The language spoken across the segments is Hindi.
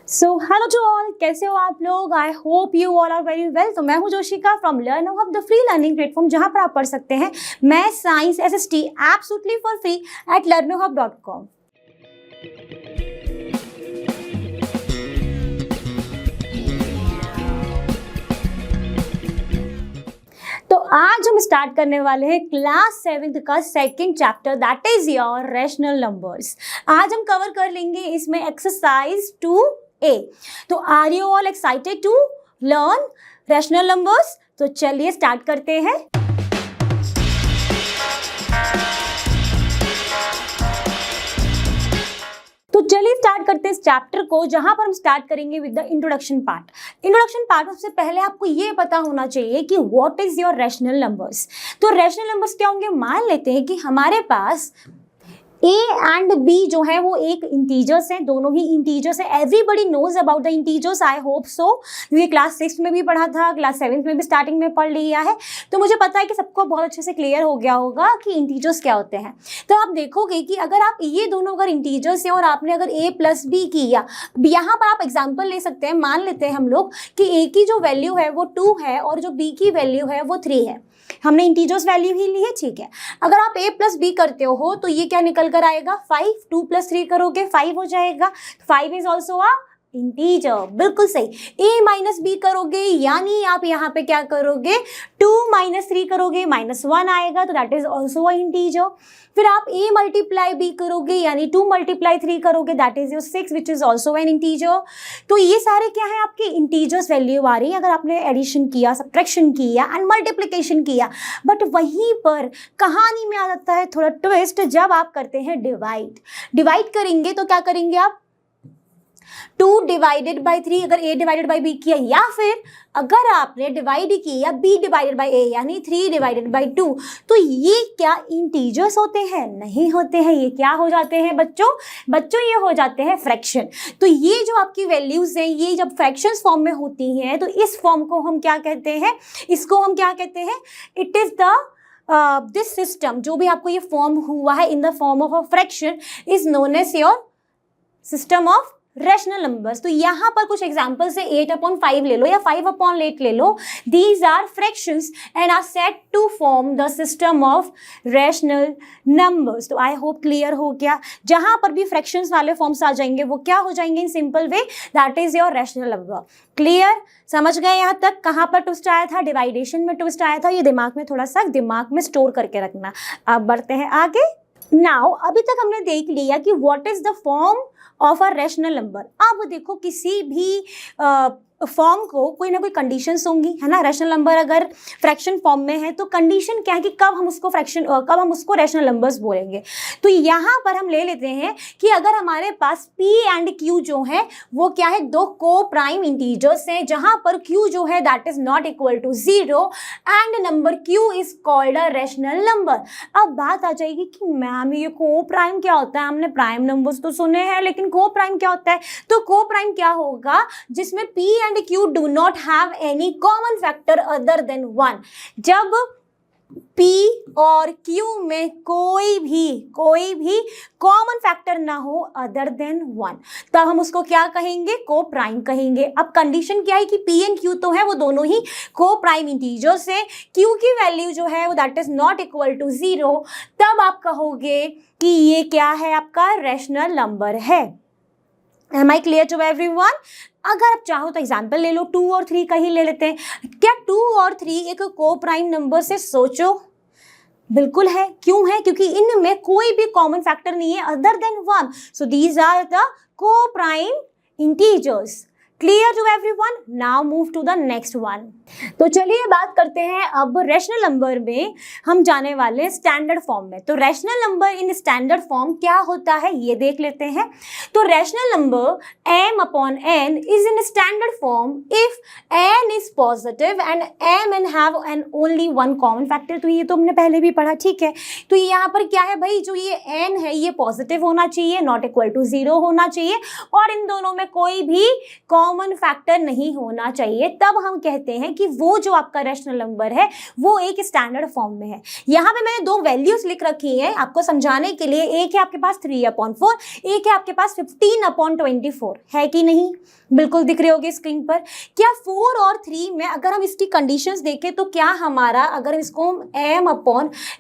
हेलो टू ऑल, कैसे हो आप लोग। I hope you all are very well. तो मैं हूं Joshika from Learn Hub, the free learning platform जहां पर आप पढ़ सकते हैं math, science, SST absolutely for free at learnerhub.com। तो आज हम स्टार्ट करने वाले हैं क्लास 7th का second chapter, that is your rational numbers. आज हम कवर कर लेंगे इसमें एक्सरसाइज 2A। तो are you all excited to learn rational numbers? तो चलिए स्टार्ट करते हैं। तो चलिए स्टार्ट करते हैं इस चैप्टर को, जहां पर हम स्टार्ट करेंगे with the introduction part. Introduction part सबसे पहले आपको ये पता होना चाहिए कि what is your rational numbers. तो रैशनल नंबर्स क्या होंगे? मान लेते हैं कि हमारे पास A एंड B जो है वो एक इंटीजर्स हैं, दोनों ही इंटीजर्स हैं। Everybody knows about the integers, I hope so. ये क्लास 6 में भी पढ़ा था, क्लास 7 में भी स्टार्टिंग में पढ़ लिया है, तो मुझे पता है कि सबको बहुत अच्छे से क्लियर हो गया होगा कि इंटीजर्स क्या होते हैं। तो आप देखोगे कि अगर आप ये दोनों अगर इंटीजर्स हैं और आपने अगर A प्लस B किया, यहाँ पर आप एग्जाम्पल ले सकते हैं। मान लेते हैं हम लोग कि A की जो वैल्यू है वो 2 है और जो B की वैल्यू है वो 3 है। हमने इंटीजर्स वैल्यू ही ली है, ठीक है। अगर आप A प्लस B करते हो तो ये क्या निकल कर आएगा? 5। 2 प्लस 3 करोगे 5 हो जाएगा। 5 इज ऑल्सो अ इंटीजर, बिल्कुल सही। A माइनस B करोगे यानी आप यहाँ पे क्या करोगे? 2 माइनस 3 करोगे -1 आएगा, तो that is also a integer. फिर आप A मल्टीप्लाई B करोगे यानी 2 मल्टीप्लाई 3 करोगे, that is your 6 which is also an integer. तो ये सारे क्या है? आपके इंटीजर्स वैल्यू आ रही है अगर आपने एडिशन किया, सब्ट्रैक्शन किया एंड मल्टीप्लिकेशन किया। बट वहीं पर कहानी में आ जाता है थोड़ा ट्विस्ट, जब आप करते हैं डिवाइड करेंगे तो क्या करेंगे आप? 2 डिवाइडेड बाई 3 अगर A डिवाइडेड बाई B किया, या फिर अगर आपने डिवाइड किया B डिवाइडेड बाई A यानी 3 डिवाइडेड बाई 2, तो ये क्या इंटीजर्स होते हैं? नहीं होते हैं। ये क्या हो जाते हैं बच्चों ये हो जाते हैं फ्रैक्शन। तो ये जो आपकी वैल्यूज हैं, ये जब फ्रैक्शंस फॉर्म में होती हैं तो इस फॉर्म को हम क्या कहते हैं? इसको हम क्या कहते हैं? It is the this system, जो भी आपको ये फॉर्म हुआ है in the form of a fraction, is known as your system of rational numbers. तो यहाँ पर कुछ एग्जांपल्स है, 8/5 ले लो या 5/8 ले लो। These are fractions and are said to form the system of rational numbers. तो आई होप क्लियर हो गया। जहाँ पर भी फ्रैक्शंस वाले फॉर्म्स आ जाएंगे वो क्या हो जाएंगे? In simple way, that is your rational number. Clear? समझ गए यहाँ तक? कहाँ पर ट्विस्ट आया था? डिवाइडेशन में ट्विस्ट आया था। ये दिमाग में थोड़ा सा दिमाग में स्टोर करके रखना। अब बढ़ते हैं आगे। नाउ अभी तक हमने देख लिया कि what is the form of a rational number. अब देखो किसी भी फॉर्म को कोई ना कोई कंडीशंस होंगी, है ना। रैशनल नंबर अगर फ्रैक्शन फॉर्म में है तो कंडीशन क्या है कि कब हम उसको रैशनल नंबर्स बोलेंगे। तो यहाँ पर हम ले लेते हैं कि अगर हमारे पास P एंड Q जो है वो क्या है? 2 को प्राइम इंटीजर्स हैं, जहाँ पर Q जो है that is not equal to 0 and number Q is called a rational number. अब बात आ जाएगी कि मैम ये को प्राइम क्या होता है? हमने प्राइम नंबर्स तो सुने हैं, लेकिन को प्राइम क्या होता है? तो को प्राइम क्या होगा? जिसमें P and Q do not have any common factor other than 1। जब P और Q में कोई भी कॉमन फैक्टर ना हो अदर देन 1, तब हम उसको क्या कहेंगे? को प्राइम कहेंगे। अब कंडीशन क्या है कि P एंड Q तो है वो दोनों ही को प्राइम इंटीजर्स है, Q की वैल्यू जो है वो that is not equal to 0, तब आप कहोगे कि ये क्या है? आपका रैशनल नंबर है। Am I clear to everyone? अगर आप चाहो तो एग्जाम्पल ले लो, 2 और 3 का ही ले लेते हैं। क्या 2 और 3 एक को प्राइम नंबर से? सोचो, बिल्कुल है। क्यों है? क्योंकि इनमें कोई भी कॉमन फैक्टर नहीं है other than 1। So these are the co prime integers. Clear to everyone? Now move to the next one. तो चलिए बात करते हैं अब रैशनल नंबर में हम जाने वाले स्टैंडर्ड फॉर्म में। तो rational number in standard form क्या होता है ये देख लेते हैं। तो rational number m/n is in standard form if n is positive and m and have an only one common factor. तो ये तो हमने पहले भी पढ़ा, ठीक है। तो यहाँ पर क्या है भाई? जो ये n है ये पॉजिटिव होना चाहिए, नॉट इक्वल टू 0 होना चाहिए, और इन दोनों में कोई भी कॉमन फैक्टर नहीं होना चाहिए, तब हम कहते हैं कि वो जो आपका रैशनल नंबर है वो एक स्टैंडर्ड फॉर्म में है। यहाँ पे मैंने दो वैल्यूज लिख रखी हैं आपको समझाने के लिए, एक है आपके पास 3/4, एक है आपके पास 15/24, है कि नहीं? बिल्कुल दिख रहे होगे स्क्रीन पर। क्या 4 और 3 में अगर हम इसकी कंडीशंस देखें तो क्या हमारा, अगर इसको हम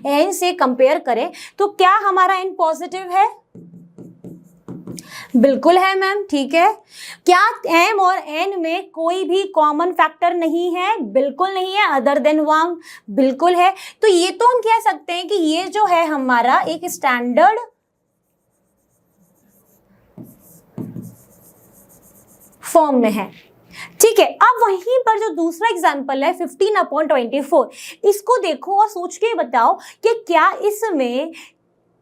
m/n से कंपेयर करें तो क्या हमारा n पॉजिटिव है? बिल्कुल है मैम, ठीक है। क्या m और n में कोई भी कॉमन फैक्टर नहीं है? बिल्कुल नहीं है, अदर देन 1, बिल्कुल है। तो ये तो हम कह सकते हैं कि ये जो है हमारा एक स्टैंडर्ड फॉर्म में है, ठीक है। अब वहीं पर जो दूसरा एग्जांपल है 15/24, इसको देखो और सोच के बताओ कि क्या इसमें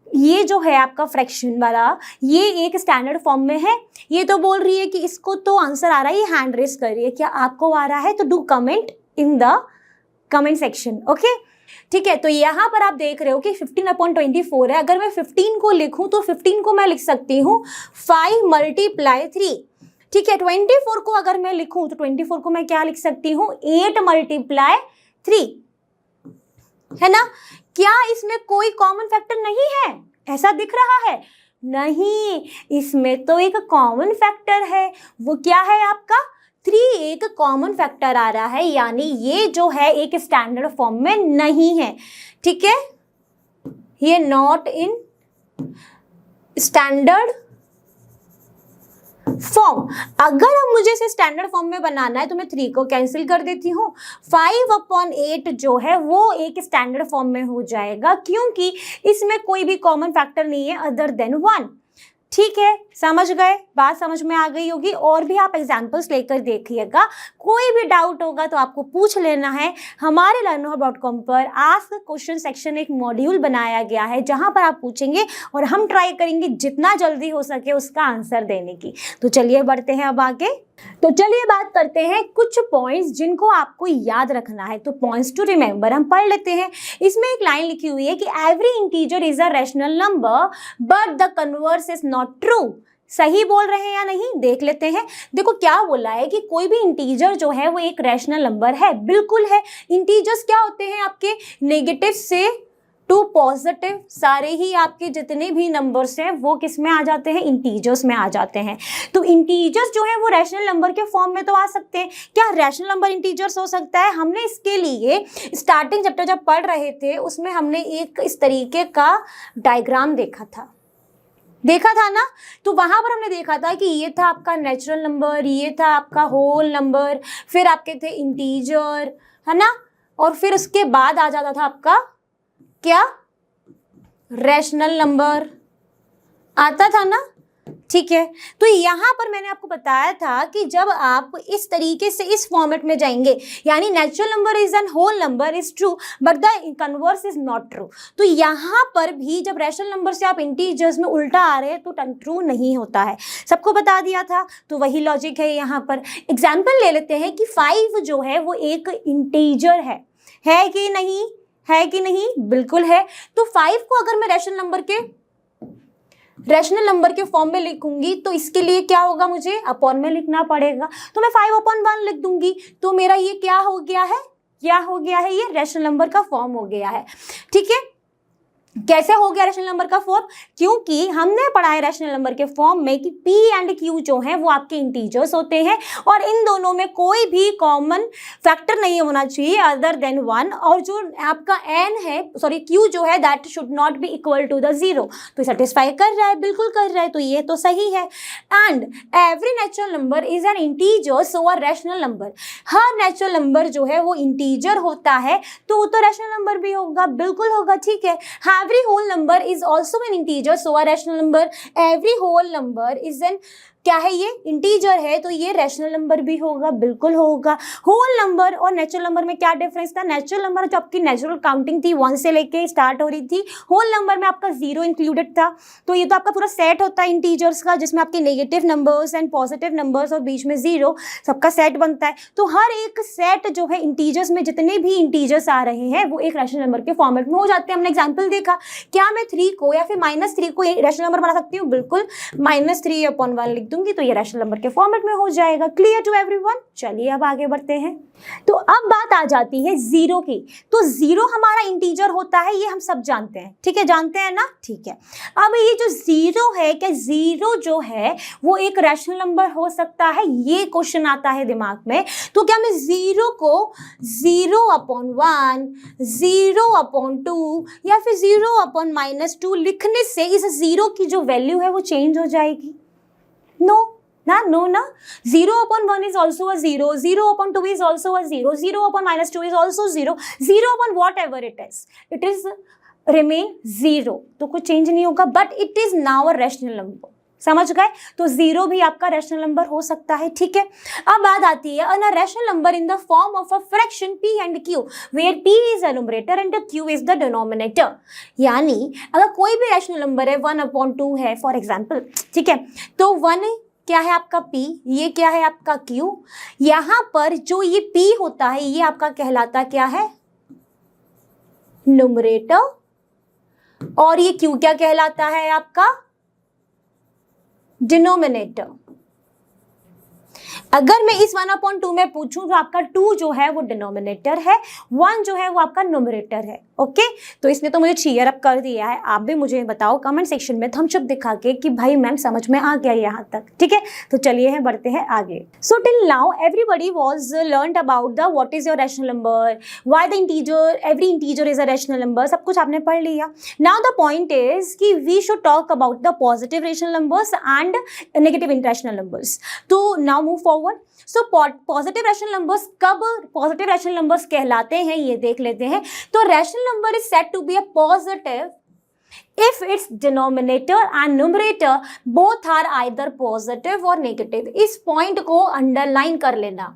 ये जो है आपका फ्रैक्शन वाला ये एक स्टैंडर्ड फॉर्म में है? ये तो बोल रही है कि इसको तो आंसर आ रहा है, ये हैंड रेस कर रही है। क्या आपको आ रहा है? तो do comment in the comment section, okay, ठीक है। तो यहाँ पर आप देख रहे हो कि 15/24 है। अगर मैं 15 को लिखूं तो 15 को मैं लिख सकती हूँ 5 × 3, ठीक है। 24 को अगर मैं लिखूं तो 24 को मैं क्या लिख सकती हूँ? 8 × 3, है ना। क्या इसमें कोई कॉमन फैक्टर नहीं है? ऐसा दिख रहा है? नहीं, इसमें तो एक कॉमन फैक्टर है। वो क्या है आपका? 3 एक कॉमन फैक्टर आ रहा है, यानी ये जो है एक स्टैंडर्ड फॉर्म में नहीं है, ठीक है। ये नॉट इन स्टैंडर्ड फॉर्म। अगर अब मुझे इसे स्टैंडर्ड फॉर्म में बनाना है तो मैं 3 को कैंसिल कर देती हूँ। 5/8 जो है वो एक स्टैंडर्ड फॉर्म में हो जाएगा, क्योंकि इसमें कोई भी कॉमन फैक्टर नहीं है अदर देन 1, ठीक है। समझ गए? बात समझ में आ गई होगी। और भी आप एग्जांपल्स लेकर देखिएगा, कोई भी डाउट होगा तो आपको पूछ लेना है। हमारे learnnow.com पर आस्क क्वेश्चन सेक्शन एक मॉड्यूल बनाया गया है, जहां पर आप पूछेंगे और हम ट्राई करेंगे जितना जल्दी हो सके उसका आंसर देने की। तो चलिए बढ़ते हैं अब आगे। तो चलिए बात करते हैं कुछ पॉइंट्स जिनको आपको याद रखना है। तो पॉइंट्स टू रिमेंबर हम पढ़ लेते हैं। इसमें एक लाइन लिखी हुई है कि every integer is a rational number but the converse is not true. सही बोल रहे हैं या नहीं, देख लेते हैं। देखो क्या बोला है कि कोई भी इंटीजर जो है वो एक रैशनल नंबर है। बिल्कुल है। इंटीजर्स क्या होते हैं आपके? नेगेटिव से टू पॉजिटिव, सारे ही आपके जितने भी नंबर्स हैं वो किस में आ जाते हैं? इंटीजर्स में आ जाते हैं। तो इंटीजर्स जो है वो रैशनल नंबर के फॉर्म में तो आ सकते हैं। क्या रैशनल नंबर इंटीजर्स हो सकता है? हमने इसके लिए स्टार्टिंग चैप्टर जब पढ़ रहे थे उसमें हमने एक इस तरीके का डायग्राम देखा था ना। तो वहां पर हमने देखा था कि ये था आपका नेचुरल नंबर, ये था आपका होल नंबर, फिर आपके थे इंटीजर, है ना, और फिर उसके बाद आ जाता था आपका क्या? रैशनल नंबर आता था ना, ठीक है। तो यहाँ पर मैंने आपको बताया था कि जब आप इस तरीके से इस फॉर्मेट में जाएंगे, यानी natural number is an whole number is true but the converse is not true, तो यहाँ पर भी जब रैशनल नंबर से आप इंटीजर्स में उल्टा आ रहे हैं तो ट्रू नहीं होता है। सबको बता दिया था। तो वही लॉजिक है यहाँ पर। एग्जाम्पल ले लेते हैं कि 5 जो है वो एक इंटीजर है कि नहीं? है कि नहीं? बिल्कुल है। तो 5 को अगर मैं रैशनल नंबर के फॉर्म में लिखूंगी तो इसके लिए क्या होगा? मुझे अपॉन में लिखना पड़ेगा। तो मैं 5/1 लिख दूंगी। तो मेरा ये क्या हो गया है? ये रैशनल नंबर का फॉर्म हो गया है, ठीक है। कैसे हो गया रैशनल नंबर का फॉर्म? क्योंकि हमने पढ़ा है रैशनल नंबर के फॉर्म में कि P एंड Q जो है वो आपके इंटीजर्स होते हैं और इन दोनों में कोई भी कॉमन फैक्टर नहीं होना चाहिए अदर देन 1, और जो आपका Q जो है that should not be equal to the 0। तो सेटिस्फाई कर रहा है? बिल्कुल कर रहा है। तो ये तो सही है। And every natural number is N integer so a rational number. Her natural number जो है वो इंटीजर होता है तो वो तो रैशनल नंबर भी होगा। बिल्कुल होगा, ठीक है। Every whole number is also an integer, so a rational number. Every whole number is an क्या है? ये इंटीजर है तो ये रैशनल नंबर भी होगा। बिल्कुल होगा। होल नंबर और नेचुरल नंबर में क्या डिफरेंस था? नेचुरल नंबर जो आपकी नेचुरल काउंटिंग थी 1 से लेके स्टार्ट हो रही थी, होल नंबर में आपका 0 इंक्लूडेड था। तो ये तो आपका पूरा सेट होता है इंटीजर्स का, जिसमें आपके negative numbers and positive numbers और बीच में 0 सबका सेट बनता है। तो हर एक सेट जो है इंटीजर्स में जितने भी इंटीजर्स आ रहे हैं वो एक रैशनल नंबर के फॉर्मेट में हो जाते हैं। हमने एग्जाम्पल देखा। क्या मैं 3 को या फिर -3 को रैशनल नंबर बना सकती हूँ? बिल्कुल। -3/1 लिख दूंगी तो ये रैशनल नंबर के फॉर्मेट में हो जाएगा। Clear to everyone? चलिए अब आगे बढ़ते हैं। तो अब बात आ जाती है जीरो की। तो जीरो हमारा इंटीजर होता है, ये हम सब जानते हैं, ठीक है, जानते हैं ना, ठीक है। अब ये जो जीरो है, क्या जीरो जो है वो एक रैशनल नंबर हो सकता है? ये क्वेश्चन आता है दिमाग में। तो क्या मैं जीरो को 0/1, 0/2 या फिर 0/-2 लिखने से इस जीरो की जो वैल्यू है वो चेंज हो जाएगी? नो ना 0/1 is also a 0, 0/2 is also a 0, 0/-2 is also 0, 0/ whatever it is remain 0। तो कुछ चेंज नहीं होगा, but it is now a rational number. समझ गए? तो जीरो भी आपका रैशनल नंबर हो सकता है, ठीक है। अब बात आती है a rational number in the form of a fraction p and q where p is a numerator and q is the denominator. यानी अगर कोई भी रैशनल नंबर है 1/2 है फॉर एग्जांपल, ठीक है, तो 1 क्या है आपका p, ये क्या है आपका q। यहाँ पर जो ये p होता है ये आपका कहलाता क्या है? न्यूमरेटर, और ये q क्या कहलाता है आपका? डिनोमिनेटर। अगर मैं इस 1/2 में पूछूं तो आपका 2 जो है वो डिनोमिनेटर है, 1 जो है वो आपका न्यूमरेटर है। ओके, तो इसने तो मुझे चीयर अप कर दिया है। आप भी मुझे बताओ कमेंट सेक्शन में थम्स अप दिखा के कि भाई मैम समझ में आ गया यहाँ तक, ठीक है। तो चलिए बढ़ते हैं आगे। So till now everybody was learned about the what is your rational number, why the integer, every integer is a rational number, सब कुछ आपने पढ़ लिया। नाउ द पॉइंट इज कि we should talk about the positive rational numbers and negative irrational numbers. तो now move forward. So positive rational numbers कब पॉजिटिव रैशनल नंबर्स कहलाते हैं ये देख लेते हैं। तो rational number is said to be a positive if its denominator and numerator both are either positive or negative। इस पॉइंट को अंडरलाइन कर लेना।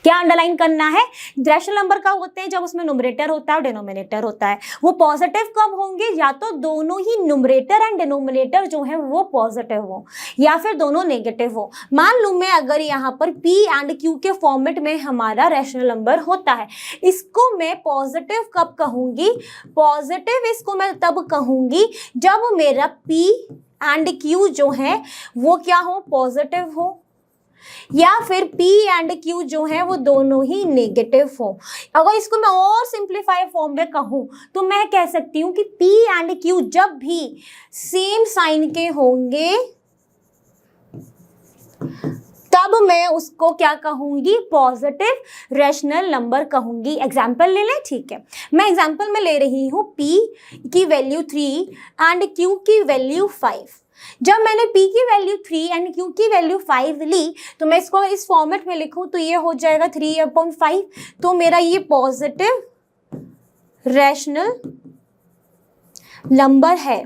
क्या अंडरलाइन करना है? रैशनल नंबर कब होते हैं? जब उसमें न्यूमरेटर होता है और डिनोमिनेटर होता है। वो पॉजिटिव कब होंगे? या तो दोनों ही न्यूमरेटर एंड डिनोमिनेटर जो है वो पॉजिटिव हो या फिर दोनों नेगेटिव हो। मान लूं मैं अगर यहाँ पर p एंड q के फॉर्मेट में हमारा रैशनल नंबर होता है, इसको मैं पॉजिटिव कब कहूंगी? पॉजिटिव इसको मैं तब कहूंगी जब मेरा p एंड q जो है वो क्या हो? पॉजिटिव हो, या फिर p एंड q जो है वो दोनों ही नेगेटिव हो। अगर इसको मैं और सिंप्लीफाई फॉर्म में कहूं तो मैं कह सकती हूं कि p एंड q जब भी सेम साइन के होंगे तब मैं उसको क्या कहूंगी? पॉजिटिव रैशनल नंबर कहूंगी। एग्जाम्पल ले लें, ठीक है। मैं एग्जाम्पल में ले रही हूं p की वैल्यू 3 एंड q की वैल्यू 5। जब मैंने p की वैल्यू 3 एंड q की वैल्यू 5 ली तो मैं इसको इस फॉर्मेट में लिखूं तो ये हो जाएगा 3/5। तो मेरा ये पॉजिटिव रैशनल नंबर है,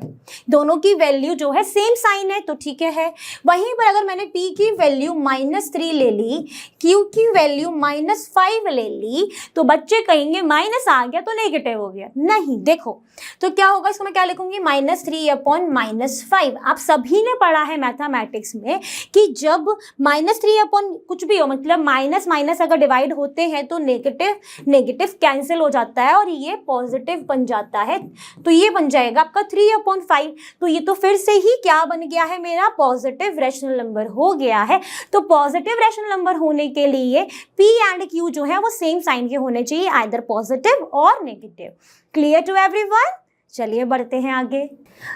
दोनों की वैल्यू जो है सेम साइन है तो ठीक है। वहीं पर अगर मैंने p की वैल्यू -3 ले ली, q की वैल्यू -5 ले ली तो बच्चे कहेंगे माइनस आ गया तो नेगेटिव हो गया। नहीं, देखो तो क्या होगा, इसको मैं क्या लिखूंगी? -3/-5। आप सभी ने पढ़ा है मैथमेटिक्स में कि जब -3 कुछ भी हो, मतलब माइनस माइनस अगर डिवाइड होते हैं तो नेगेटिव कैंसिल हो जाता है और ये पॉजिटिव बन जाता है। तो ये बन जाएगा आपका 3/5। तो ये तो फिर से ही क्या बन गया है? मेरा पॉजिटिव रैशनल नंबर हो गया है। तो पॉजिटिव रैशनल नंबर होने के लिए p एंड q जो है वो सेम साइन के होने चाहिए, आइदर पॉजिटिव और नेगेटिव। Clear to everyone? चलिए बढ़ते हैं आगे।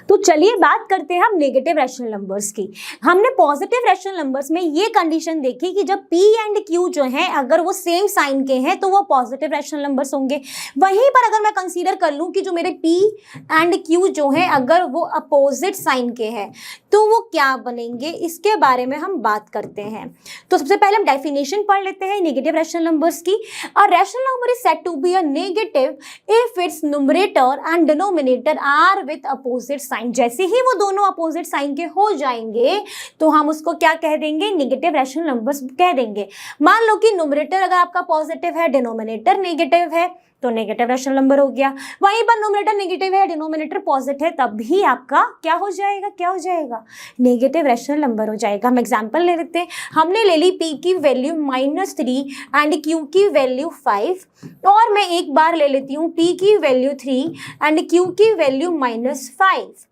तो चलिए बात करते हैं हम नेगेटिव रैशनल नंबर्स की। हमने पॉजिटिव रैशनल नंबर्स में ये कंडीशन देखी कि जब p एंड q जो हैं अगर वो सेम साइन के हैं तो वो पॉजिटिव रैशनल नंबर्स होंगे। वहीं पर अगर मैं कंसीडर कर लूं कि जो मेरे p एंड q जो है अगर वो अपोजिट साइन के हैं तो वो क्या बनेंगे, इसके बारे में हम बात करते हैं। तो सबसे पहले हम डेफिनेशन पढ़ लेते हैं नेगेटिव रैशनल नंबर्स की। A rational number is said to be a negative if its numerator and denominator are with opposite sign. जैसे ही वो दोनों अपोजिट साइन के हो जाएंगे तो हम उसको क्या कह देंगे? नेगेटिव रैशनल नंबर्स कह देंगे। मान लो कि न्यूमरेटर अगर आपका पॉजिटिव है, डिनोमिनेटर नेगेटिव है तो नेगेटिव रैशनल नंबर हो गया। वहीं पर न्यूमरेटर नेगेटिव है, डिनोमिनेटर पॉजिटिव है, तब भी आपका क्या हो जाएगा? क्या हो जाएगा? नेगेटिव रैशनल नंबर हो जाएगा। हम एग्जांपल ले लेते हैं। हमने ले ली p की वैल्यू -3 एंड q की वैल्यू 5, और मैं एक बार ले लेती हूँ p की वैल्यू 3 एंड q की वैल्यू -5।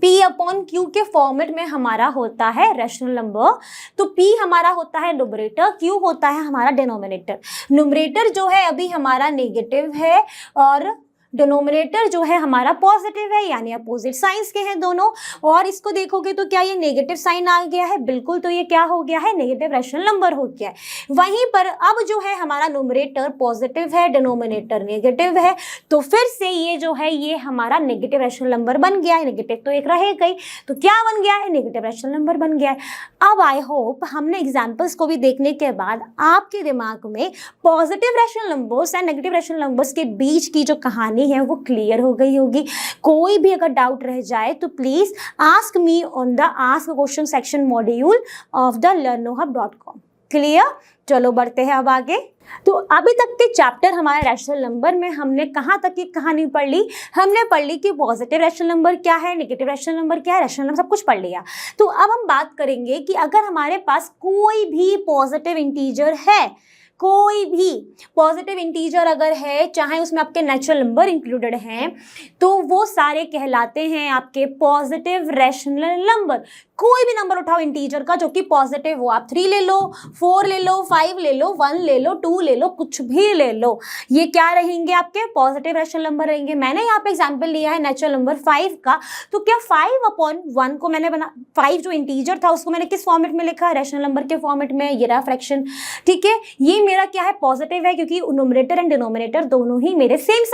P अपॉन Q के फॉर्मेट में हमारा होता है रैशनल नंबर। तो P हमारा होता है न्यूमरेटर, Q होता है हमारा डिनोमिनेटर। न्यूमरेटर जो है अभी हमारा नेगेटिव है और डिनोमिनेटर जो है हमारा पॉजिटिव है, यानी अपोजिट साइंस के हैं दोनों। और इसको देखोगे तो क्या ये नेगेटिव साइन आ गया है? बिल्कुल। तो ये क्या हो गया है? नेगेटिव रैशनल नंबर हो गया है। वहीं पर अब जो है हमारा न्यूमरेटर पॉजिटिव है, डिनोमिनेटर नेगेटिव है, तो फिर से ये जो है ये हमारा नेगेटिव रैशनल नंबर बन गया है। नेगेटिव तो एक रहेगा ही, तो क्या बन गया है? नेगेटिव रैशनल नंबर बन गया है। अब आई होप हमने एग्जाम्पल्स को भी देखने के बाद आपके दिमाग में positive rational numbers and negative rational numbers के बीच की जो कहानी है वो क्लियर हो गई होगी। कोई भी अगर डाउट रह जाए तो please ask me on the ask question section module of the learnohub.com। Clear? चलो बढ़ते हैं अब आगे। तो अभी तक के चैप्टर हमारे रैशनल नंबर में हमने कहाँ तक की कहानी पढ़ ली? हमने पढ़ ली कि पॉजिटिव रैशनल नंबर क्या है, नेगेटिव रैशनल नंबर क्या है, रैशनल नंबर सब कुछ पढ़ लिया। तो अब हम बात करेंगे कि अगर हमारे पास कोई भी पॉजिटिव इंटीजर है, कोई भी पॉजिटिव इंटीजर अगर है, चाहे उसमें आपके नेचुरल नंबर इंक्लूडेड हैं, तो वो सारे कहलाते हैं आपके पॉजिटिव रैशनल नंबर। कोई भी नंबर उठाओ इंटीजर का जो कि पॉजिटिव हो, आप 3 ले लो, 4 ले लो, 5 ले लो, 1 ले लो, 2 ले लो, कुछ भी ले लो, ये क्या रहेंगे? आपके पॉजिटिव रैशनल नंबर रहेंगे। मैंने यहाँ पे एग्जांपल लिया है नेचुरल नंबर 5 का, तो क्या 5/1 को मैंने 5 जो इंटीजर था उसको मैंने किस फॉर्मेट में लिखा? रैशनल नंबर के फॉर्मेट में। ये रहा फ्रैक्शन, ठीक है। ये मेरा क्या है? पॉजिटिव है, क्योंकि न्यूमरेटर एंड डिनोमिनेटर दोनों ही मेरे सेम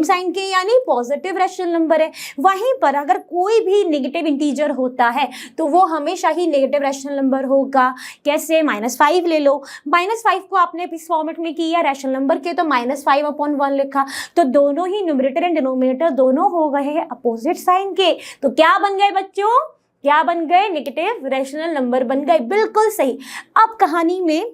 साइन के यानी पॉजिटिव रैशनल नंबर है। वहीं पर अगर कोई भी नेगेटिव इंटीजर होता है तो वो हमेशा ही नेगेटिव रैशनल नंबर होगा। कैसे? -5 ले लो, -5 को आपने इस फॉर्मेट में किया रैशनल नंबर के, तो -5/1 लिखा, तो दोनों ही न्यूमरेटर एंड डिनोमिनेटर दोनों हो गए हैं अपोजिट साइन के। तो क्या बन गए बच्चों? क्या बन गए? नेगेटिव रैशनल नंबर बन गए। बिल्कुल सही। अब कहानी में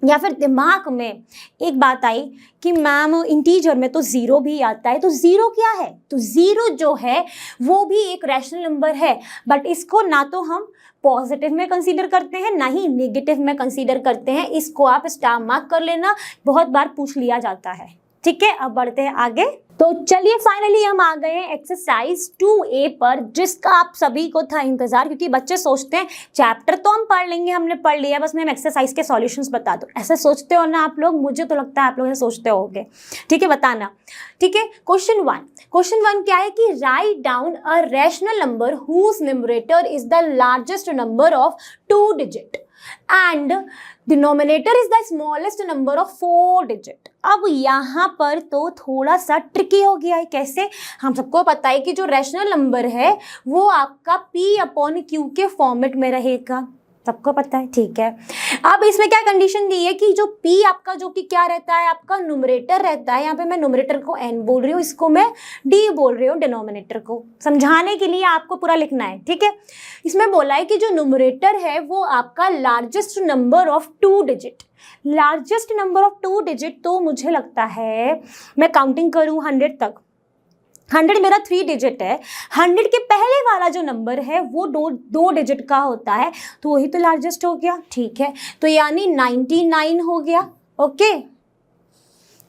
या फिर दिमाग में एक बात आई कि मैम इंटीजर में तो 0 भी आता है, तो 0 क्या है? तो 0 जो है वो भी एक रैशनल नंबर है, बट इसको ना तो हम पॉजिटिव में कंसीडर करते हैं ना ही नेगेटिव में कंसीडर करते हैं। इसको आप स्टार मार्क कर लेना, बहुत बार पूछ लिया जाता है। ठीक है, अब बढ़ते हैं आगे। तो चलिए फाइनली हम आ गए हैं एक्सरसाइज 2A पर, जिसका आप सभी को था इंतजार, क्योंकि बच्चे सोचते हैं चैप्टर तो हम पढ़ लेंगे, हमने पढ़ लिया, बस मैं एक्सरसाइज के सॉल्यूशंस बता दूं। ऐसे सोचते हो ना आप लोग? मुझे तो लगता है आप लोग ऐसे सोचते होंगे। ठीक है, बताना। ठीक है, क्वेश्चन 1 क्या है कि write down a rational number whose numerator is the largest number of 2 digit and denominator is the smallest number of 4 digit। अब यहाँ पर तो थोड़ा सा ट्रिकी हो गया है। कैसे? हम सबको पता है कि जो रैशनल नंबर है वो आपका P/Q के फॉर्मेट में रहेगा, सबको पता है। ठीक है, अब इसमें क्या कंडीशन दी है कि जो P आपका जो कि क्या रहता है? आपका न्यूमरेटर रहता है। यहाँ पे मैं न्यूमरेटर को N बोल रही हूँ, इसको मैं D बोल रही हूँ डिनोमिनेटर को। समझाने के लिए आपको पूरा लिखना है। ठीक है, इसमें बोला है कि जो न्यूमरेटर है वो आपका largest number of 2 digit. Largest number of 2 digit, तो मुझे लगता है मैं काउंटिंग करूँ 100 तक। 100 मेरा 3 डिजिट है। 100 के पहले वाला जो नंबर है वो दो डिजिट का होता है, तो वही तो लार्जेस्ट हो गया। ठीक है, तो यानी 99 हो गया।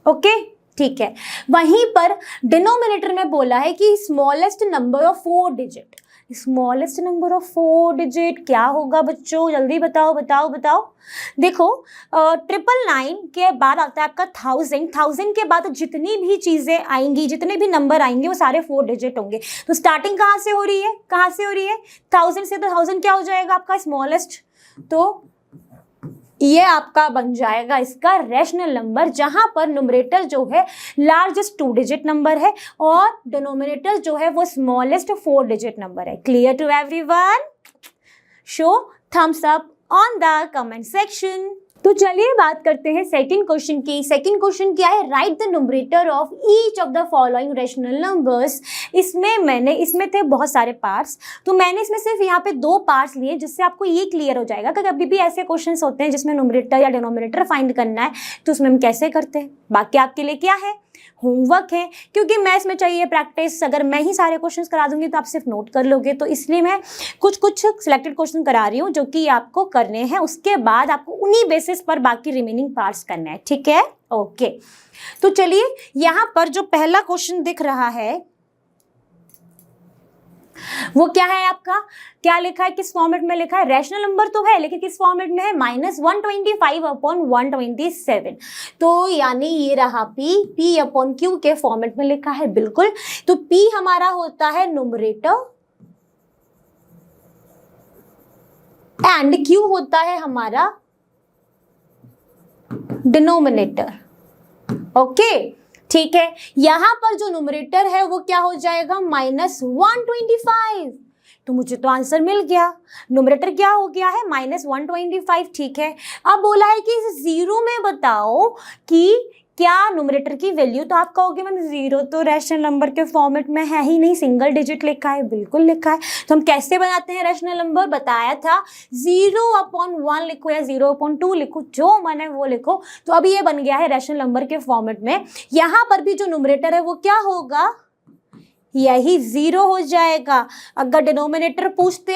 ओके, ठीक है। वहीं पर डिनोमिनेटर में बोला है कि smallest number of 4 digit. Smallest number of 4 digit क्या होगा बच्चों? जल्दी बताओ। देखो 999 के बाद आता है आपका 1000 के बाद जितनी भी चीजें आएंगी, जितने भी नंबर आएंगे वो सारे 4 डिजिट होंगे। तो स्टार्टिंग कहाँ से हो रही है? 1000 से। तो 1000 क्या हो जाएगा आपका? स्मॉलेस्ट। तो ये आपका बन जाएगा इसका रैशनल नंबर, जहां पर न्यूमरेटर जो है लार्जेस्ट 2 डिजिट नंबर है और डिनोमिनेटर जो है वो स्मॉलेस्ट 4 डिजिट नंबर है। Clear to everyone? Show thumbs up on the comment section. तो चलिए बात करते हैं सेकंड क्वेश्चन की। सेकंड क्वेश्चन क्या है? Write the numerator of each of the following rational numbers. इसमें थे बहुत सारे पार्ट्स, तो मैंने इसमें सिर्फ यहाँ पे 2 पार्ट्स लिए, जिससे आपको ये क्लियर हो जाएगा कि कभी भी ऐसे क्वेश्चंस होते हैं जिसमें न्यूमरेटर या डिनोमिनेटर फाइंड करना है तो उसमें हम कैसे करते हैं। बाकी आपके लिए क्या है? होमवर्क है, क्योंकि मैं इसमें चाहिए प्रैक्टिस। अगर मैं ही सारे क्वेश्चंस करा दूंगी तो आप सिर्फ नोट कर लोगे, तो इसलिए मैं कुछ सिलेक्टेड क्वेश्चन करा रही हूँ जो कि आपको करने हैं। उसके बाद आपको उन्हीं बेसिस पर बाकी रिमेनिंग पार्ट्स करना है। ठीक है, ओके। तो चलिए यहाँ पर जो पहला क्वेश्चन दिख रहा है, वो क्या है आपका, क्या लिखा है, किस फॉर्मेट में लिखा है, रैशनल नंबर तो है लेकिन किस फॉर्मेट में है, -125/127। तो यानी ये रहा P/Q के फॉर्मेट में लिखा है, बिल्कुल। तो P हमारा होता है न्यूमरेटर एंड Q होता है हमारा डिनोमिनेटर। ओके, ठीक है। यहां पर जो न्यूमरेटर है वो क्या हो जाएगा, -125। तो मुझे तो आंसर मिल गया, न्यूमरेटर क्या हो गया है, -125। ठीक है, अब बोला है कि इस जीरो में बताओ कि क्या न्यूमरेटर की वैल्यू, तो आप कहोगे मैम जीरो तो रैशनल नंबर के फॉर्मेट में है ही नहीं, सिंगल डिजिट लिखा है, बिल्कुल लिखा है। तो हम कैसे बनाते हैं रैशनल नंबर, बताया था 0/1 लिखो या 0/2 लिखो, जो मन है वो लिखो। तो अभी ये बन गया है रैशनल नंबर के फॉर्मेट में। यहाँ पर भी जो न्यूमरेटर है वो क्या होगा, यही 0 हो जाएगा। अगर डिनोमिनेटर पूछते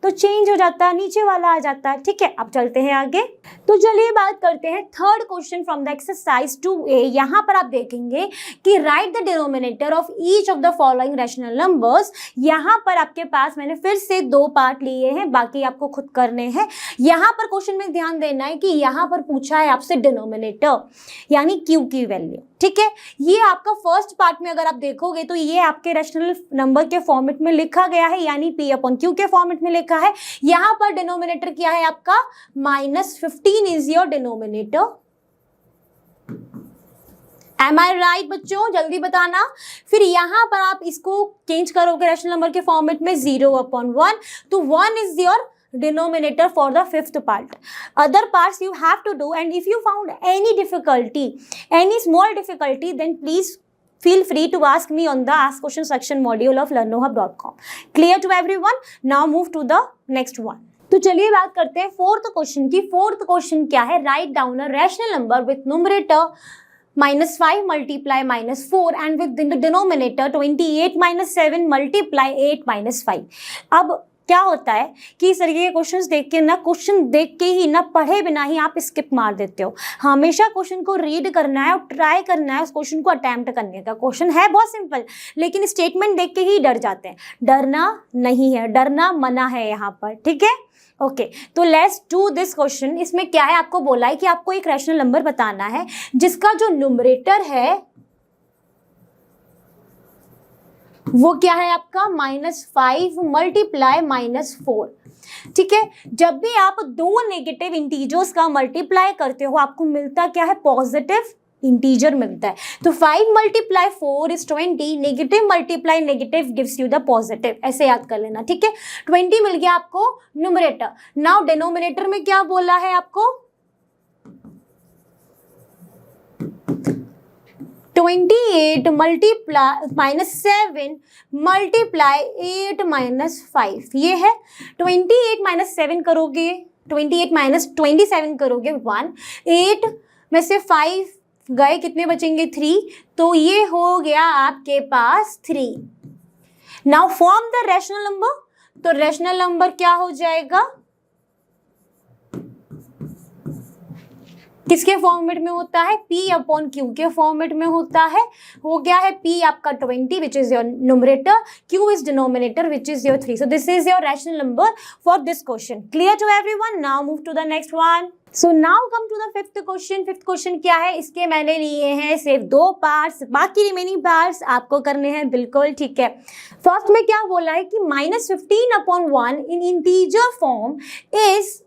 तो चेंज हो जाता है, नीचे वाला आ जाता है। ठीक है, अब चलते हैं आगे। तो चलिए बात करते हैं third question from the exercise 2A। यहाँ पर आप देखेंगे कि right the denominator of each of the following rational numbers. यहाँ पर आपके पास मैंने फिर से 2 पार्ट लिए हैं, बाकी आपको खुद करने हैं। यहाँ पर क्वेश्चन में ध्यान देना है कि यहाँ पर पूछा है आपसे डिनोमिनेटर यानी Q की वैल्यू। ठीक है, ये आपका फर्स्ट पार्ट में अगर आप देखोगे तो ये आपके रैशनल नंबर के फॉर्मेट में लिखा गया है, यानी P/Q के फॉर्मेट में लिखा है। यहां पर डिनोमिनेटर क्या है आपका, -15 is your denominator. Am I right बच्चों, जल्दी बताना। फिर यहां पर आप इसको चेंज करोगे रैशनल नंबर के फॉर्मेट में 0/1, तो 1 is your denominator for the fifth part. Other parts you have to do, and if you found any difficulty, any small difficulty, then please feel free to ask me on the ask question section module of learnohub.com. Clear to everyone? Now move to the next one. तो चलिए बात करते हैं फोर्थ क्वेश्चन की। फोर्थ क्वेश्चन क्या है, right down a rational number with numerator -5 multiply -4 and with the denominator 28 - 7 multiply 8 - 5। अब क्या होता है कि इस तरीके के क्वेश्चंस देख के ना, क्वेश्चन देख के ही ना, पढ़े बिना ही आप स्किप मार देते हो। हमेशा क्वेश्चन को रीड करना है और ट्राई करना है उस क्वेश्चन को अटेम्प्ट करने का। क्वेश्चन है बहुत सिंपल, लेकिन स्टेटमेंट देख के ही डर जाते हैं। डरना नहीं है, डरना मना है यहाँ पर। ठीक है, ओके। तो लेट्स डू दिस क्वेश्चन। इसमें क्या है, आपको बोला है कि आपको एक रैशनल नंबर बताना है जिसका जो न्यूमरेटर है वो क्या है आपका, -5 multiply -4। ठीक है, जब भी आप दो नेगेटिव इंटीजर्स का मल्टीप्लाई करते हो आपको मिलता क्या है, पॉजिटिव इंटीजर मिलता है। तो 5 × 4 is 20, negative multiply negative gives you the positive, ऐसे याद कर लेना। ठीक है, 20 मिल गया आपको न्यूमरेटर। नाउ डिनोमिनेटर में क्या बोला है आपको, 28 -7 multiply 8 - 5, ये है। 28 - 7 करोगे, 28 - 27 करोगे 1, 8 में से 5 गए, कितने बचेंगे 3, तो ये हो गया आपके पास 3। Now form the rational number. तो रैशनल नंबर क्या हो जाएगा, किसके फॉर्मेट में होता है, P/Q के फॉर्मेट में होता है। हो गया है P आपका 20 which is your numerator, Q is denominator which is your 3। So this is your rational number for this question. Clear to everyone? Now move to the next one. So now come to the fifth question. Fifth question क्या है, इसके मैंने लिए हैं सिर्फ 2 पार्ट्स, बाकी रिमेनिंग पार्ट्स आपको करने हैं, बिल्कुल ठीक है। फर्स्ट में क्या बोला है कि -15/1 इन इंटीजर फॉर्म इज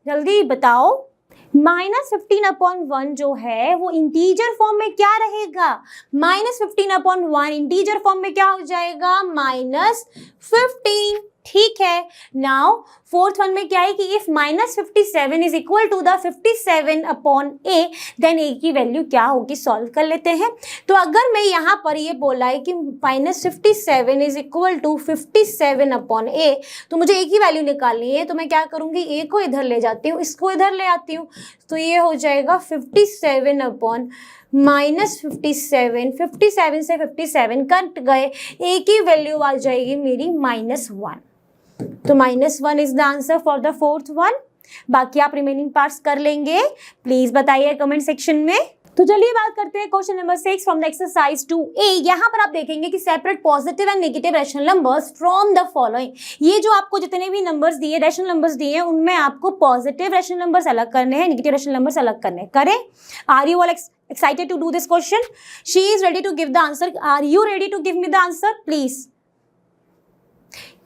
जल्दी बताओ, -15/1 जो है वो इंटीजर फॉर्म में क्या रहेगा, -15/1 इंटीजर फॉर्म में क्या हो जाएगा, -15। ठीक है, नाउ फोर्थ वन में क्या है कि if -57 is equal to the 57/a then a की वैल्यू क्या होगी, सॉल्व कर लेते हैं। तो अगर मैं यहाँ पर ये बोला है कि -57 इज इक्वल टू 57/a, तो मुझे a की वैल्यू निकालनी है। तो मैं क्या करूँगी, a को इधर ले जाती हूँ, इसको इधर ले आती हूँ, तो ये हो जाएगा 57/- 57, 57 से 57 कट गए, a की वैल्यू आ जाएगी मेरी -1। तो -1 is the answer for the fourth one. बाकी आप रिमेनिंग पार्ट्स कर लेंगे, प्लीज बताइए कमेंट सेक्शन में। तो चलिए बात करते हैं question number 6 from the exercise 2A। यहाँ पर आप देखेंगे कि separate positive and negative rational numbers from the following. ये जो आपको जितने भी नंबर्स दिए, रैशनल नंबर्स दिए हैं, उनमें आपको पॉजिटिव रैशनल नंबर्स अलग करने हैं, नेगेटिव रैशनल नंबर्स अलग करने हैं। करें? Are you all excited to do this question? She is ready to give the answer. Are you ready to give me the answer? Please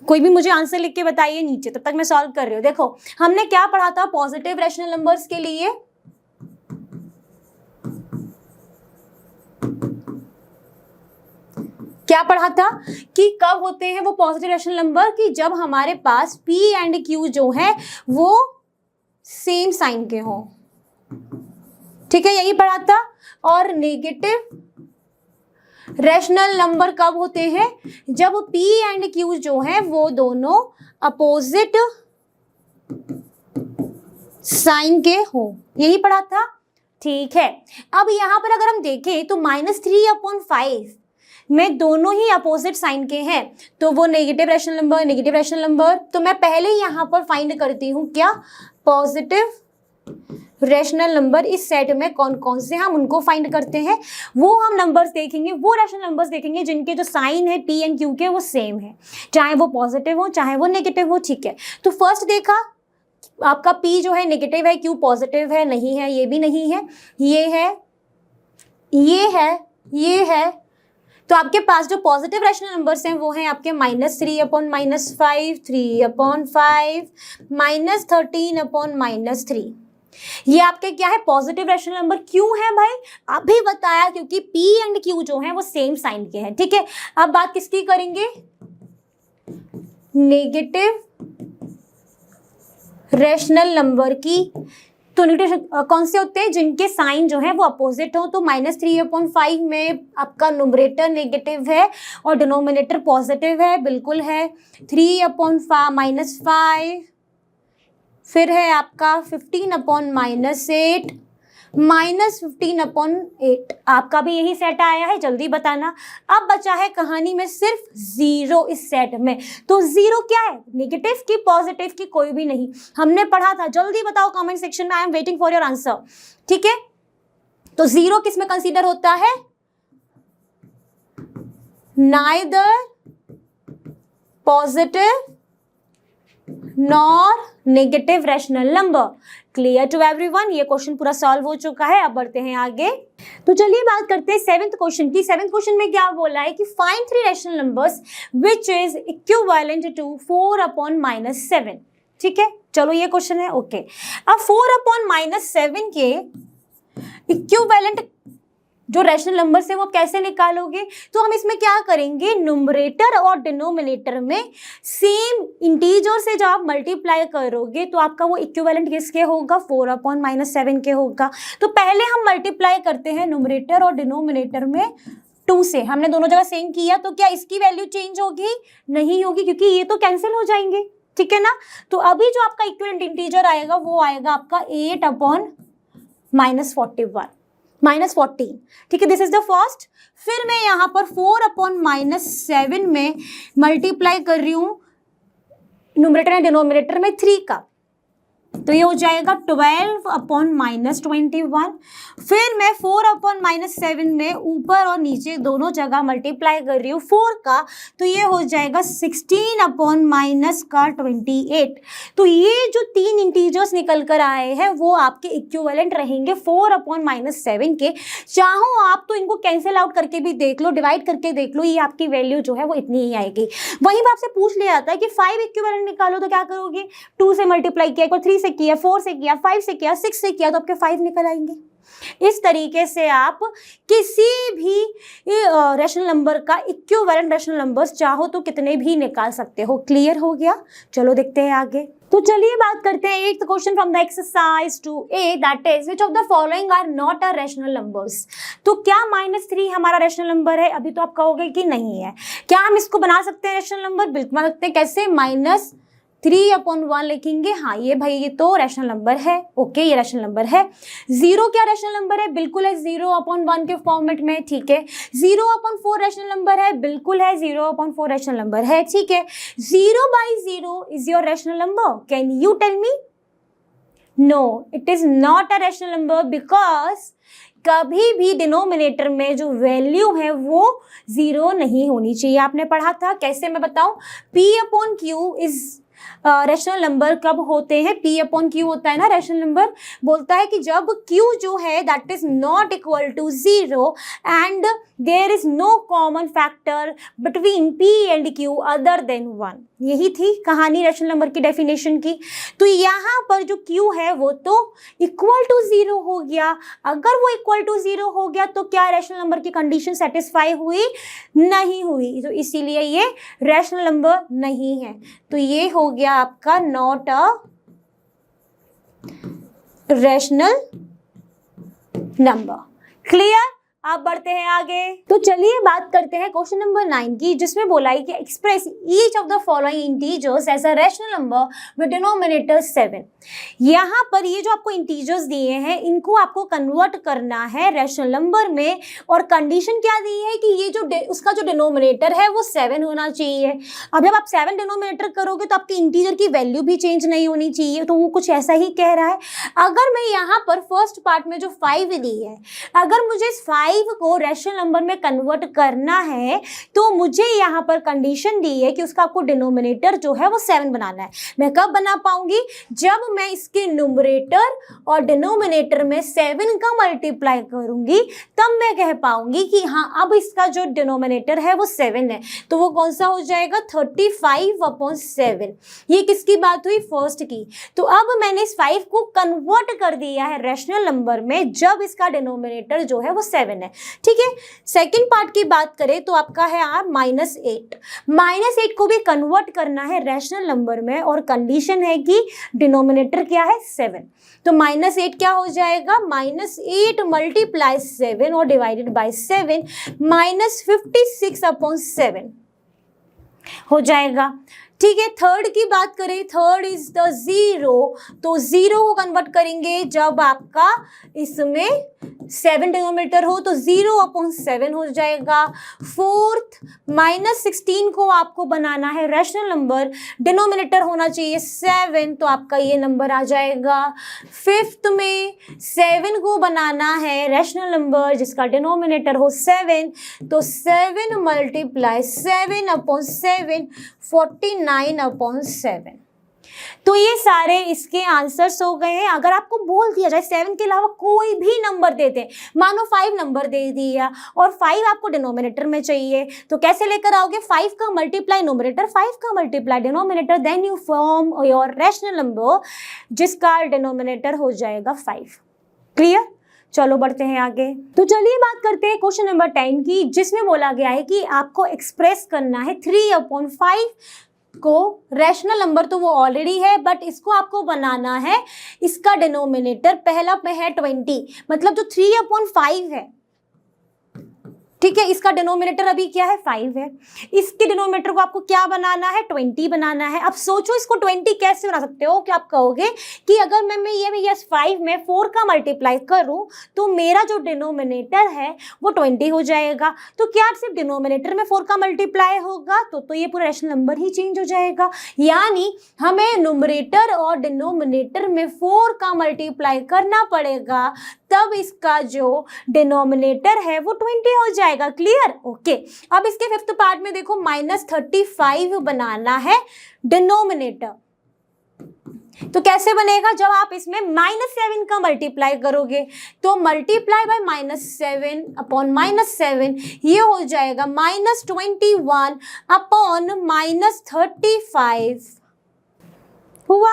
कोई भी मुझे आंसर लिख के बताइए नीचे, तब तक मैं सॉल्व कर रही हूँ। देखो हमने क्या पढ़ा था पॉजिटिव रैशनल नंबर्स के लिए? क्या पढ़ा था कि कब होते हैं वो पॉजिटिव रैशनल नंबर? कि जब हमारे पास P एंड Q जो है वो सेम साइन के हो। ठीक है, यही पढ़ा था। और नेगेटिव रैशनल नंबर कब होते हैं? जब P एंड Q जो है वो दोनों अपोजिट साइन के हो, यही पढ़ा था। ठीक है, अब यहां पर अगर हम देखें तो -3/5 में दोनों ही अपोजिट साइन के हैं, तो वो negative rational number, negative rational number. तो मैं पहले ही यहां पर फाइंड करती हूं क्या पॉजिटिव रैशनल नंबर। इस सेट में कौन कौन से हम उनको फाइंड करते हैं, वो हम नंबर्स देखेंगे, वो रैशनल नंबर्स देखेंगे जिनके जो साइन है P एंड Q के वो सेम है, चाहे वो पॉजिटिव हो चाहे वो नेगेटिव हो। ठीक है, तो फर्स्ट देखा आपका P जो है नेगेटिव है, Q पॉजिटिव है, नहीं है, ये भी नहीं है, ये है, ये है, ये है। तो आपके पास जो पॉजिटिव रैशनल नंबर्स हैं वो हैं आपके -3/-5, 3/5, -13/-3। ये आपके क्या है पॉजिटिव रैशनल नंबर। क्यों है भाई? अभी बताया, क्योंकि P एंड Q जो है वो सेम साइन के हैं। ठीक है, अब बात किसकी करेंगे? नेगेटिव रैशनल नंबर की। तो नेगेटिव कौन से होते हैं? जिनके साइन जो है वो अपोजिट हो। तो -3/5 में आपका नुमरेटर नेगेटिव है और डिनोमिनेटर पॉजिटिव है, बिल्कुल है। 3/5, फिर है आपका 15/-8, -15/8। आपका भी यही सेट आया है, जल्दी बताना। अब बचा है कहानी में सिर्फ 0 इस सेट में। तो 0 क्या है? नेगेटिव की, पॉजिटिव की, कोई भी नहीं। हमने पढ़ा था, जल्दी बताओ कमेंट सेक्शन में। I am waiting for your answer. ठीक है, तो 0 किस में कंसीडर होता है? Neither positive nor negative rational number. Clear to everyone? ये क्वेश्चन पूरा सॉल्व हो चुका है। अब बढ़ते हैं आगे। तो चलिए बात करते हैं 7th क्वेश्चन की। 7th क्वेश्चन में क्या बोला है कि find 3 rational numbers which is equivalent to 4/-7। ठीक है, चलो ये क्वेश्चन है। ओके, अब 4/-7 के इक्विवेलेंट जो रैशनल नंबर्स है वो कैसे निकालोगे? तो हम इसमें क्या करेंगे, नुमरेटर और डिनोमिनेटर में सेम इंटीजर से जब आप मल्टीप्लाई करोगे तो आपका वो इक्विवेलेंट किसके होगा? 4/-7 के होगा। तो पहले हम मल्टीप्लाई करते हैं नुमरेटर और डिनोमिनेटर में 2 से। हमने दोनों जगह सेम किया, तो क्या इसकी वैल्यू चेंज होगी? नहीं होगी, क्योंकि ये तो कैंसिल हो जाएंगे। ठीक है ना? तो अभी जो आपका इक्विवेलेंट इंटीजर आएगा वो आएगा आपका 8/-14। ठीक है, दिस इज द फर्स्ट। फिर मैं यहाँ पर 4/-7 में मल्टीप्लाई कर रही हूँ न्यूमरेटर एंड डिनोमिनेटर में 3 का, तो ये हो जाएगा 12/-21। फिर मैं 4/-7 में ऊपर और नीचे दोनों जगह मल्टीप्लाई कर रही हूँ 4 का, तो ये हो जाएगा 16/-28। तो ये जो 3 इंटीजर्स निकल कर आए हैं वो आपके इक्विवेलेंट रहेंगे 4/-7 के। चाहो आप तो इनको कैंसिल आउट करके भी देख लो, डिवाइड करके देख लो, ये आपकी वैल्यू जो है वो इतनी ही आएगी। वहीं पर आपसे पूछ लिया जाता है कि 5 इक्विवेलेंट निकालो, तो क्या करोगे? 2 से मल्टीप्लाई किया, 3 से किया, 4 से किया, 5 से किया, 6 से किया, तो आपके 5 निकल आएंगे। इस तरीके से आप किसी भी रैशनल नंबर का इक्विवेलेंट रैशनल नंबर्स चाहो तो कितने भी निकाल सकते हो। क्लियर हो गया? चलो देखते हैं आगे। तो चलिए बात करते हैं 8th question from the exercise 2A, that is which of the following are not a rational numbers. तो क्या -3 हमारा रैशनल नंबर है? अभी तो आप कहोगे कि नहीं है। क्या हम इसको बना सकते हैं रैशनल नंबर? बिल्कुल बना सकते हैं। कैसे? -3/1 लिखेंगे। हाँ ये भाई ये तो रैशनल नंबर है। ओके, ये रैशनल नंबर है। 0 क्या रैशनल नंबर है? बिल्कुल है, 0/1 के फॉर्मेट में। ठीक है, 0/4 रैशनल नंबर है। बिल्कुल है, 0/4 रैशनल नंबर है। ठीक है, 0/0 is your rational number? Can you tell me? No, it is not a rational number because कभी भी डिनोमिनेटर में जो वैल्यू है वो जीरो नहीं होनी चाहिए। आपने पढ़ा था, कैसे मैं बताऊं, P upon Q is rational number कब होते हैं, P अपॉन क्यू होता है ना रैशनल नंबर, बोलता है कि जब Q जो है that is not equal to zero and there is no common factor between P and Q other than 1। यही थी कहानी रैशनल नंबर की डेफिनेशन की। तो यहाँ पर जो Q है वो तो इक्वल टू जीरो हो गया। अगर वो इक्वल टू जीरो हो गया तो क्या रैशनल नंबर की कंडीशन सेटिस्फाई हुई? नहीं हुई। तो इसीलिए ये रैशनल नंबर नहीं है। तो ये हो गया आपका not a rational number. Clear? आप बढ़ते हैं आगे। तो चलिए बात करते हैं क्वेश्चन नंबर 9 की, जिसमें बोला है कि express each of the following integers as a rational number with denominator 7। यहाँ पर ये जो आपको इंटीजर्स दिए हैं इनको आपको कन्वर्ट करना है रैशनल नंबर में, और कंडीशन क्या दी है कि ये जो उसका जो डिनोमिनेटर है वो 7 होना चाहिए। अब जब आप 7 डिनोमिनेटर करोगे तो आपके इंटीजर की वैल्यू भी चेंज नहीं होनी चाहिए। तो वो कुछ ऐसा ही कह रहा है। अगर मैं यहाँ पर फर्स्ट पार्ट में जो 5 दी है, अगर मुझे इस 5 को रैशनल नंबर में कन्वर्ट करना है तो मुझे यहाँ पर कंडीशन दी है कि उसका आपको डिनोमिनेटर जो है वो 7 बनाना है। मैं कब बना पाऊंगी? जब मैं इसके न्यूमरेटर और डिनोमिनेटर में 7 का मल्टीप्लाई करूंगी, तब मैं कह पाऊंगी कि हाँ अब इसका जो डिनोमिनेटर है वो 7 है। तो वो कौन सा हो जाएगा? 35/7। ये किसकी बात हुई? फर्स्ट की। तो अब मैंने इस 5 को कन्वर्ट कर दिया है रैशनल नंबर में जब इसका डिनोमिनेटर जो है वो 7 है। ठीक है। सेकंड पार्ट की बात करें तो आपका है -8। -8 को भी कन्वर्ट करना है रैशनल नंबर में, और कंडीशन है कि डिनोमिनेटर क्या है? 7। तो -8 क्या हो जाएगा? -8 × 7 और डिवाइडेड बाय 7 -56/7 हो जाएगा। ठीक है। थर्ड की बात करें, थर्ड इज द 0। तो 0 को कन्वर्ट करेंगे जब आपका इसमें 7 डिनोमिनेटर हो, तो 0/7 हो जाएगा। फोर्थ -16 को आपको बनाना है रैशनल नंबर, डिनोमिनेटर होना चाहिए 7, तो आपका ये नंबर आ जाएगा। फिफ्थ में 7 को बनाना है रैशनल नंबर जिसका डिनोमिनेटर हो 7, तो 7 × 7/7 49/7। तो ये सारे इसके आंसर्स हो गए हैं। अगर आपको बोल दिया जाए 7 के अलावा कोई भी नंबर दे दे, मानो 5 नंबर दे दिया और 5 आपको डिनोमिनेटर में चाहिए, तो कैसे लेकर आओगे? 5 का मल्टीप्लाई न्यूमरेटर, 5 का multiply denominator, then you form your rational number जिसका डिनोमिनेटर हो जाएगा 5। क्लियर? चलो बढ़ते हैं आगे। तो चलिए बात करते हैं क्वेश्चन नंबर 10 की, जिसमें बोला गया है कि आपको एक्सप्रेस करना है 3/5 को रैशनल नंबर, तो वो ऑलरेडी है बट इसको आपको बनाना है, इसका डिनोमिनेटर पहला पे है 20, मतलब जो 3/5 है, ठीक है, इसका डिनोमिनेटर अभी क्या है? 5 है। इसके डिनोमिनेटर को आपको क्या बनाना है? 20 बनाना है। अब सोचो इसको 20 कैसे बना सकते हो? कि आप कहोगे कि अगर मैं ये 5 में 4 का मल्टीप्लाई करूं तो मेरा जो डिनोमिनेटर है वो 20 हो जाएगा। तो क्या सिर्फ डिनोमिनेटर में 4 का मल्टीप्लाई होगा? तो ये पूरा रैशनल नंबर ही चेंज हो जाएगा। यानी हमें न्यूमरेटर और डिनोमिनेटर में 4 का मल्टीप्लाई करना पड़ेगा, तब इसका जो डिनोमिनेटर है वो 20 हो जाएगा। क्लियर? ओके। अब इसके फिफ्थ पार्ट में देखो -35 बनाना है डिनोमिनेटर, तो कैसे बनेगा? जब आप इसमें -7 का मल्टीप्लाई करोगे, तो मल्टीप्लाई बाय -7/-7 ये हो जाएगा -21/-35 हुआ।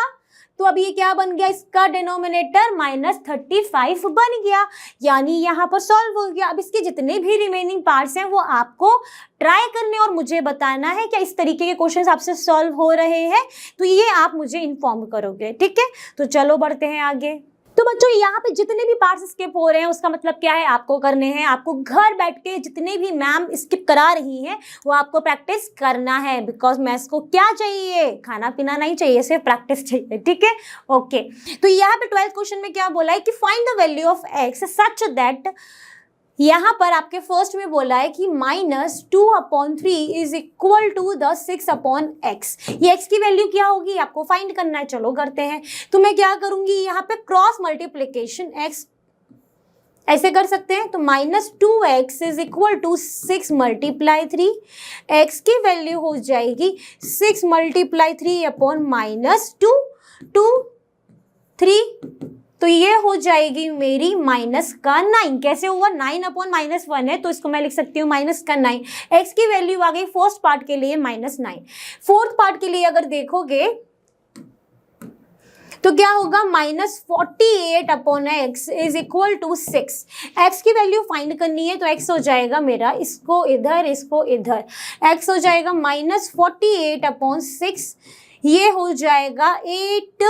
तो अब ये क्या बन गया? इसका डिनोमिनेटर -35 बन गया, यानी यहाँ पर सॉल्व हो गया। अब इसके जितने भी रिमेनिंग पार्ट्स हैं वो आपको ट्राई करने और मुझे बताना है क्या इस तरीके के क्वेश्चंस आपसे सॉल्व हो रहे हैं, तो ये आप मुझे इन्फॉर्म करोगे। ठीक है। तो चलो बढ़ते हैं आगे। तो बच्चों यहाँ पे जितने भी पार्ट्स स्किप हो रहे हैं उसका मतलब क्या है? आपको करने हैं। आपको घर बैठ के जितने भी मैम स्किप करा रही हैं वो आपको प्रैक्टिस करना है, बिकॉज मैथ्स को क्या चाहिए? खाना पीना नहीं चाहिए, सिर्फ प्रैक्टिस चाहिए। ठीक है। ओके। तो यहाँ पे 12th क्वेश्चन में क्या बोला है कि find the value of x such that यहाँ पर आपके फर्स्ट में बोला है कि -2/3 is equal to the 6/x। ये x की वैल्यू क्या होगी आपको फाइंड करना है। चलो करते हैं। तो मैं क्या करूंगी, यहाँ पे क्रॉस मल्टीप्लीकेशन x ऐसे कर सकते हैं। तो -2x is equal to 6 × 3। x की वैल्यू हो जाएगी 6 × 3 अपॉन -2 2 3। तो ये हो जाएगी मेरी -9। कैसे हुआ, 9/-1 है तो इसको मैं लिख सकती हूँ -9। x की वैल्यू आ गई फर्स्ट पार्ट के लिए -9। फोर्थ पार्ट के लिए अगर देखोगे तो क्या होगा, -48/x is equal to 6। x की वैल्यू फाइंड करनी है तो x हो जाएगा मेरा, इसको इधर इसको इधर, x हो जाएगा -48/6। ये हो जाएगा 8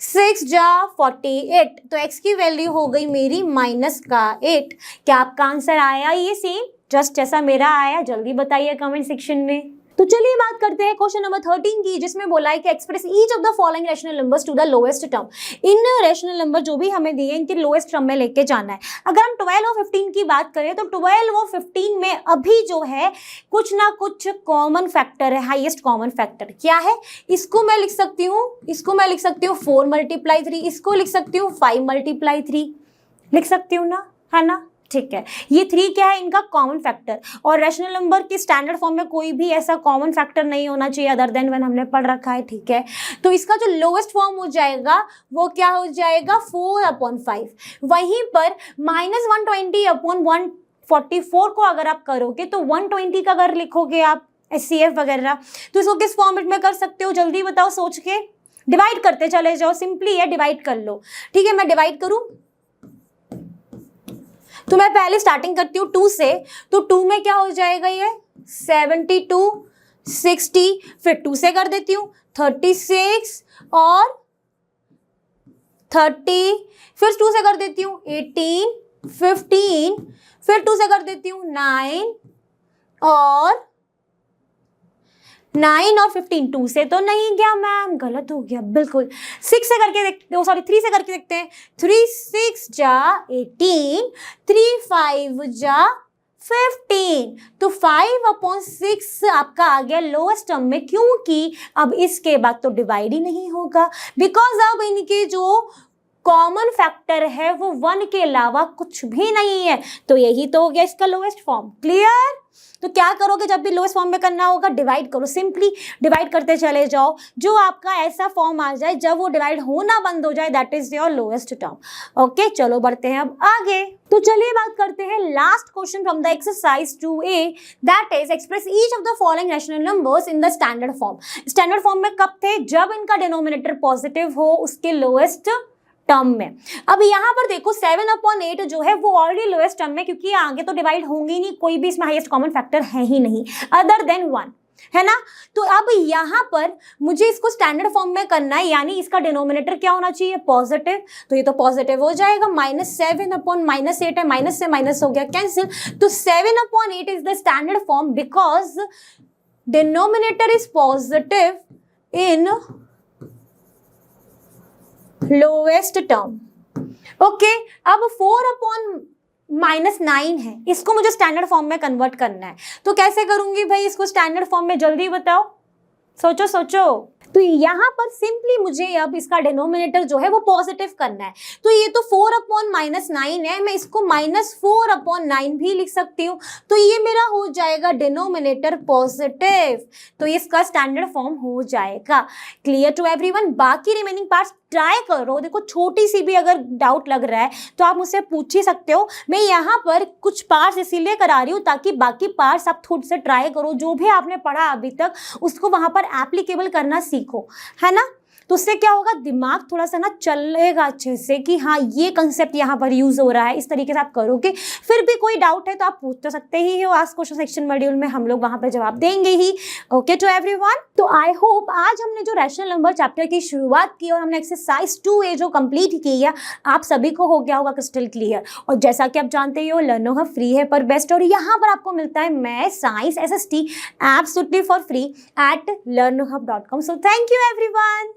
6 जा 48। तो x की वैल्यू हो गई मेरी -8। क्या आपका आंसर आया ये सेम जस्ट जैसा मेरा आया? जल्दी बताइए कमेंट सेक्शन में। तो चलिए बात करते हैं क्वेश्चन नंबर 13 की, जिसमें बोला है कि express each of the following rational numbers to the lowest term. इन रैशनल नंबर जो भी हमें दिए इनके लोएस्ट टर्म में लेके जाना है। अगर हम 12 और 15 की बात करें तो 12 और 15 में अभी जो है कुछ ना कुछ कॉमन फैक्टर है, हाईएस्ट कॉमन फैक्टर क्या है? इसको मैं लिख सकती हूँ 4 × 3, इसको लिख सकती हूँ 5 × 3, लिख सकती हूँ ना, है ना? ठीक है, ये 3 क्या है इनका कॉमन फैक्टर। और रैशनल नंबर के स्टैंडर्ड फॉर्म में कोई भी ऐसा कॉमन फैक्टर नहीं होना चाहिए अदर देन व्हेन, हमने पढ़ रखा है। ठीक है, तो इसका जो लोएस्ट फॉर्म हो जाएगा वो क्या हो जाएगा 4/5। वहीं पर -120/144 को अगर आप करोगे तो 120 का अगर लिखोगे आप SCF वगैरह तो इसको किस फॉर्मेट में कर सकते हो? जल्दी बताओ सोच के। डिवाइड करते चले जाओ, सिंपली है, डिवाइड कर लो। ठीक है, मैं डिवाइड करूं तो मैं पहले स्टार्टिंग करती हूँ 2 से। तो 2 में क्या हो जाएगा, ये 72 60, फिर 2 से कर देती हूँ 36 और 30, फिर 2 से कर देती हूँ 18 15, फिर 2 से कर देती हूँ 9 और 15। 2 से तो नहीं गया मैम, गलत हो गया बिल्कुल। 6 से करके देखते हो, सॉरी 3 से करके देखते हैं। 3 6 जा 18, 3 5 जा 15। तो 5/6 आपका आ गया लोएस्ट टर्म में, क्योंकि अब इसके बाद तो डिवाइड ही नहीं होगा, बिकॉज अब इनके जो कॉमन फैक्टर है वो 1 के अलावा कुछ भी नहीं है। तो यही तो हो गया इसका लोएस्ट फॉर्म। क्लियर? तो क्या करोगे जब भी लोएस्ट फॉर्म में करना होगा, डिवाइड करो, सिंपली डिवाइड करते चले जाओ। जो आपका ऐसा फॉर्म आ जाए जब वो डिवाइड होना बंद हो जाए, that is your lowest term. Okay, चलो बढ़ते हैं अब आगे। तो चलिए बात करते हैं last question from the exercise 2A, that is express each of the following rational numbers in the standard form. Standard form में कब थे? जब इनका डिनोमिनेटर पॉजिटिव हो उसके लोएस्ट टर्म में। अब यहाँ पर देखो 7/8 जो है वो ऑलरेडी लोएस्ट टर्म में, क्योंकि आगे तो डिवाइड होंगे ही नहीं, कोई भी इसमें हाईएस्ट कॉमन फैक्टर है ही नहीं अदर देन 1, है ना? तो अब यहाँ पर मुझे इसको स्टैंडर्ड फॉर्म में करना है, यानी इसका डिनोमिनेटर क्या होना चाहिए? पॉजिटिव। तो ये तो पॉजिटिव हो जाएगा, -7/-8 है, माइनस से माइनस हो गया कैंसिल। तो 7/8 is the standard form because denominator is positive in lowest term. Okay, अब 4/-9 है, इसको मुझे स्टैंडर्ड फॉर्म में कन्वर्ट करना है। तो कैसे करूंगी भाई इसको स्टैंडर्ड फॉर्म में? जल्दी बताओ, सोचो सोचो। तो यहाँ पर सिंपली मुझे अब इसका डिनोमिनेटर जो है वो पॉजिटिव करना है। तो ये तो 4/-9 है, मैं इसको -4/9 भी लिख सकती हूँ। तो ये मेरा हो जाएगा डिनोमिनेटर पॉजिटिव, तो इसका स्टैंडर्ड फॉर्म हो जाएगा। Clear to everyone? बाकी रिमेनिंग पार्ट्स ट्राई करो। देखो छोटी सी भी अगर डाउट लग रहा है तो आप मुझसे पूछ ही सकते हो। मैं यहाँ पर कुछ पार्ट्स इसीलिए करा रही हूँ ताकि बाकी पार्ट्स आप खुद से ट्राई करो, जो भी आपने पढ़ा अभी तक उसको वहाँ पर एप्लीकेबल करना सीखो, है ना? तो उससे क्या होगा, दिमाग थोड़ा सा ना चलेगा अच्छे से कि हाँ ये कंसेप्ट यहाँ पर यूज हो रहा है। इस तरीके से आप करोगे। फिर भी कोई डाउट है तो आप पूछ तो सकते ही हो, आस्क क्वेश्चन सेक्शन मॉड्यूल में हम लोग वहाँ पे जवाब देंगे ही। ओके टू एवरीवन, तो आई होप आज हमने जो रैशनल नंबर चैप्टर की शुरुआत की और हमने एक्सरसाइज 2A जो कंप्लीट की है, आप सभी को हो गया होगा क्रिस्टल क्लियर। और जैसा कि आप जानते ही हो, लर्नो हब फ्री है पर बेस्ट, और यहाँ पर आपको मिलता है math, science, SST absolutely for free at learnohub.com। So thank you everyone.